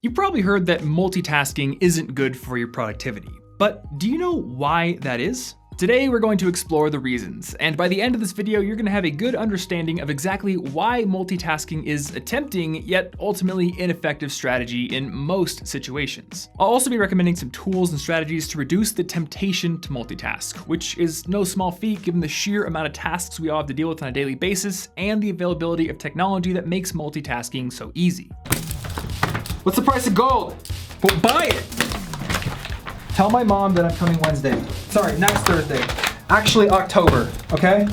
You've probably heard that multitasking isn't good for your productivity, but do you know why that is? Today we're going to explore the reasons, and by the end of this video you're going to have a good understanding of exactly why multitasking is a tempting yet ultimately ineffective strategy in most situations. I'll also be recommending some tools and strategies to reduce the temptation to multitask, which is no small feat given the sheer amount of tasks we all have to deal with on a daily basis and the availability of technology that makes multitasking so easy. What's the price of gold? Well, buy it! Tell my mom that I'm coming Wednesday. Sorry, next Thursday. Actually, October, okay?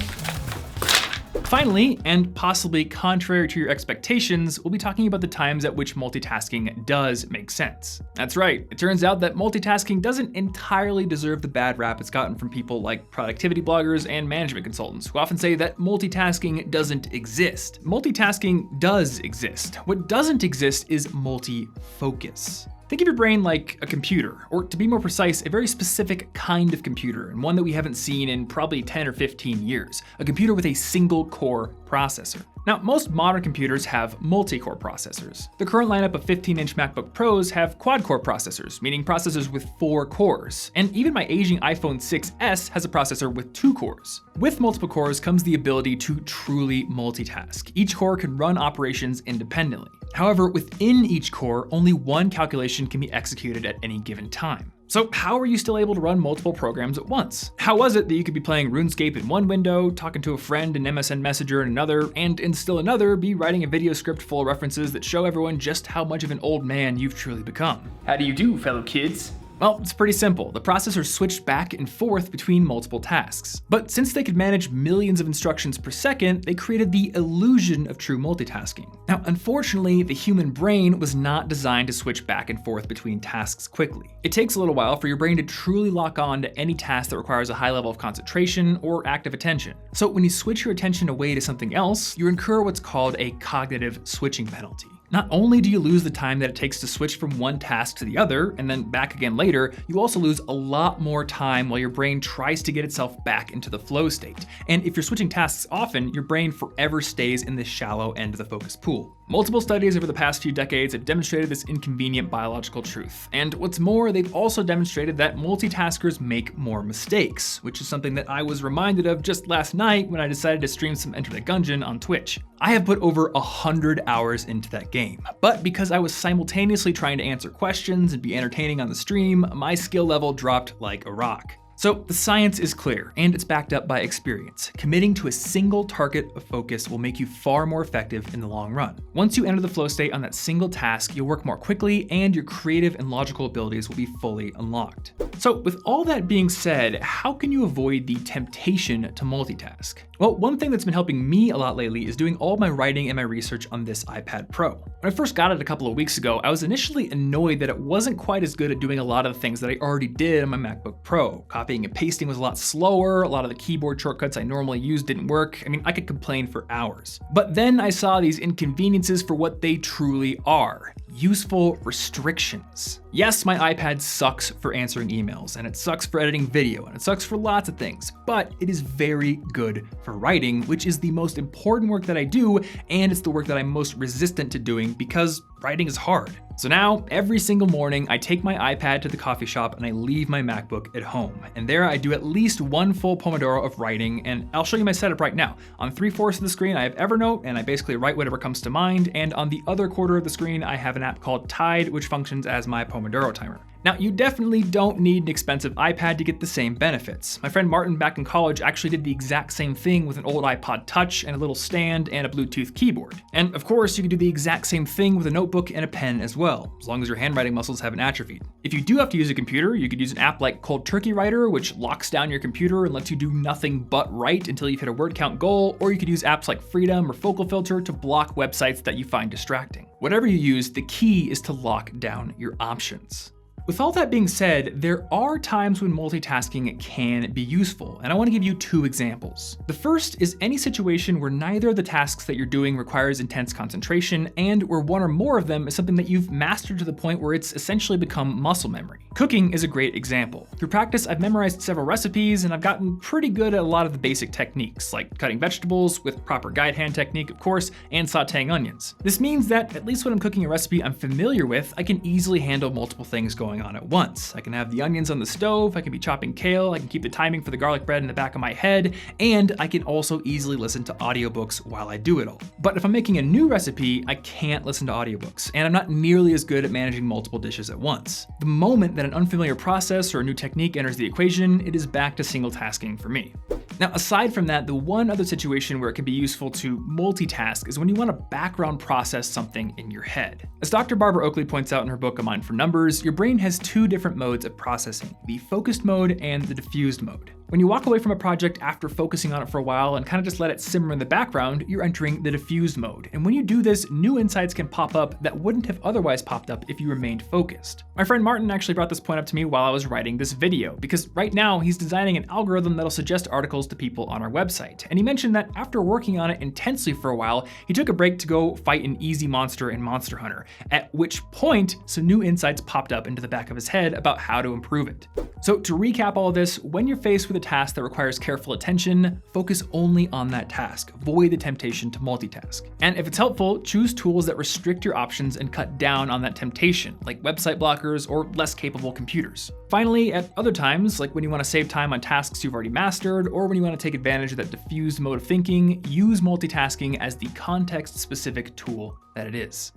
Finally, and possibly contrary to your expectations, we'll be talking about the times at which multitasking does make sense. That's right, it turns out that multitasking doesn't entirely deserve the bad rap it's gotten from people like productivity bloggers and management consultants, who often say that multitasking doesn't exist. Multitasking does exist. What doesn't exist is multi-focus. Think of your brain like a computer, or to be more precise, a very specific kind of computer, and one that we haven't seen in probably 10 or 15 years, a computer with a single core processor. Now, most modern computers have multi-core processors. The current lineup of 15-inch MacBook Pros have quad-core processors, meaning processors with 4 cores. And even my aging iPhone 6s has a processor with 2 cores. With multiple cores comes the ability to truly multitask. Each core can run operations independently. However, within each core, only one calculation can be executed at any given time. So how are you still able to run multiple programs at once? How was it that you could be playing RuneScape in one window, talking to a friend in MSN Messenger in another, and in still another, be writing a video script full of references that show everyone just how much of an old man you've truly become? How do you do, fellow kids? Well, it's pretty simple. The processor switched back and forth between multiple tasks. But since they could manage millions of instructions per second, they created the illusion of true multitasking. Now, unfortunately, the human brain was not designed to switch back and forth between tasks quickly. It takes a little while for your brain to truly lock on to any task that requires a high level of concentration or active attention. So when you switch your attention away to something else, you incur what's called a cognitive switching penalty. Not only do you lose the time that it takes to switch from one task to the other and then back again later, you also lose a lot more time while your brain tries to get itself back into the flow state. And if you're switching tasks often, your brain forever stays in the shallow end of the focus pool. Multiple studies over the past few decades have demonstrated this inconvenient biological truth. And what's more, they've also demonstrated that multitaskers make more mistakes, which is something that I was reminded of just last night when I decided to stream some Enter the Gungeon on Twitch. I have put over 100 hours into that game, but because I was simultaneously trying to answer questions and be entertaining on the stream, my skill level dropped like a rock. So the science is clear, and it's backed up by experience. Committing to a single target of focus will make you far more effective in the long run. Once you enter the flow state on that single task, you'll work more quickly and your creative and logical abilities will be fully unlocked. So with all that being said, how can you avoid the temptation to multitask? Well, one thing that's been helping me a lot lately is doing all my writing and my research on this iPad Pro. When I first got it a couple of weeks ago, I was initially annoyed that it wasn't quite as good at doing a lot of the things that I already did on my MacBook Pro. Copying and pasting was a lot slower, a lot of the keyboard shortcuts I normally use didn't work. I mean, I could complain for hours. But then I saw these inconveniences for what they truly are: useful restrictions. Yes, my iPad sucks for answering emails, and it sucks for editing video, and it sucks for lots of things, but it is very good for writing, which is the most important work that I do, and it's the work that I'm most resistant to doing because writing is hard. So now, every single morning, I take my iPad to the coffee shop and I leave my MacBook at home. And there I do at least one full Pomodoro of writing, and I'll show you my setup right now. On 3/4 of the screen, I have Evernote, and I basically write whatever comes to mind, and on the other quarter of the screen, I have an app called Tide, which functions as my Pomodoro timer. Now, you definitely don't need an expensive iPad to get the same benefits. My friend Martin back in college actually did the exact same thing with an old iPod Touch and a little stand and a Bluetooth keyboard. And of course, you can do the exact same thing with a notebook and a pen as well, as long as your handwriting muscles haven't atrophied. If you do have to use a computer, you could use an app like Cold Turkey Writer, which locks down your computer and lets you do nothing but write until you've hit a word count goal, or you could use apps like Freedom or Focal Filter to block websites that you find distracting. Whatever you use, the key is to lock down your options. With all that being said, there are times when multitasking can be useful, and I want to give you two examples. The first is any situation where neither of the tasks that you're doing requires intense concentration, and where one or more of them is something that you've mastered to the point where it's essentially become muscle memory. Cooking is a great example. Through practice, I've memorized several recipes, and I've gotten pretty good at a lot of the basic techniques, like cutting vegetables with proper guide hand technique, of course, and sauteing onions. This means that, at least when I'm cooking a recipe I'm familiar with, I can easily handle multiple things going on at once. I can have the onions on the stove, I can be chopping kale, I can keep the timing for the garlic bread in the back of my head, and I can also easily listen to audiobooks while I do it all. But if I'm making a new recipe, I can't listen to audiobooks, and I'm not nearly as good at managing multiple dishes at once. The moment that an unfamiliar process or a new technique enters the equation, it is back to single tasking for me. Now, aside from that, the one other situation where it can be useful to multitask is when you want to background process something in your head. As Dr. Barbara Oakley points out in her book, A Mind for Numbers, your brain has two different modes of processing, the focused mode and the diffused mode. When you walk away from a project after focusing on it for a while and kind of just let it simmer in the background, you're entering the diffused mode. And when you do this, new insights can pop up that wouldn't have otherwise popped up if you remained focused. My friend Martin actually brought this point up to me while I was writing this video, because right now he's designing an algorithm that'll suggest articles to people on our website. And he mentioned that after working on it intensely for a while, he took a break to go fight an easy monster in Monster Hunter, at which point some new insights popped up into the back of his head about how to improve it. So to recap all of this, when you're faced with a task that requires careful attention, focus only on that task. Avoid the temptation to multitask. And if it's helpful, choose tools that restrict your options and cut down on that temptation, like website blockers or less capable computers. Finally, at other times, like when you want to save time on tasks you've already mastered, or when you want to take advantage of that diffused mode of thinking, use multitasking as the context-specific tool that it is.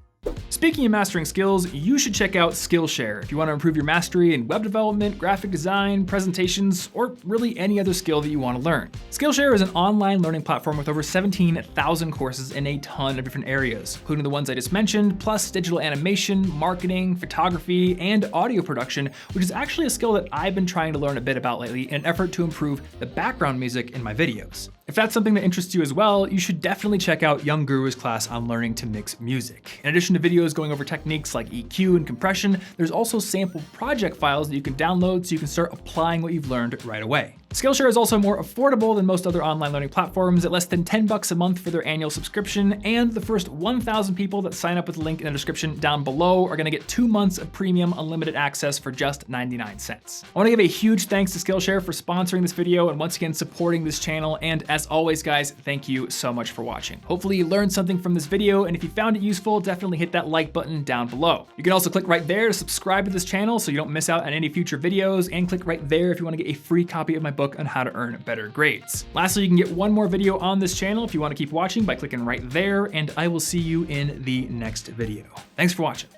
Speaking of mastering skills, you should check out Skillshare if you want to improve your mastery in web development, graphic design, presentations, or really any other skill that you want to learn. Skillshare is an online learning platform with over 17,000 courses in a ton of different areas, including the ones I just mentioned, plus digital animation, marketing, photography, and audio production, which is actually a skill that I've been trying to learn a bit about lately in an effort to improve the background music in my videos. If that's something that interests you as well, you should definitely check out Young Guru's class on learning to mix music. In addition to videos going over techniques like EQ and compression, there's also sample project files that you can download so you can start applying what you've learned right away. Skillshare is also more affordable than most other online learning platforms at less than $10 a month for their annual subscription, and the first 1,000 people that sign up with the link in the description down below are gonna get 2 months of premium unlimited access for just 99 cents. I wanna give a huge thanks to Skillshare for sponsoring this video and once again supporting this channel, and as always guys, thank you so much for watching. Hopefully you learned something from this video, and if you found it useful, definitely hit that like button down below. You can also click right there to subscribe to this channel so you don't miss out on any future videos, and click right there if you wanna get a free copy of my book on how to earn better grades. Lastly, you can get one more video on this channel if you want to keep watching by clicking right there, and I will see you in the next video. Thanks for watching.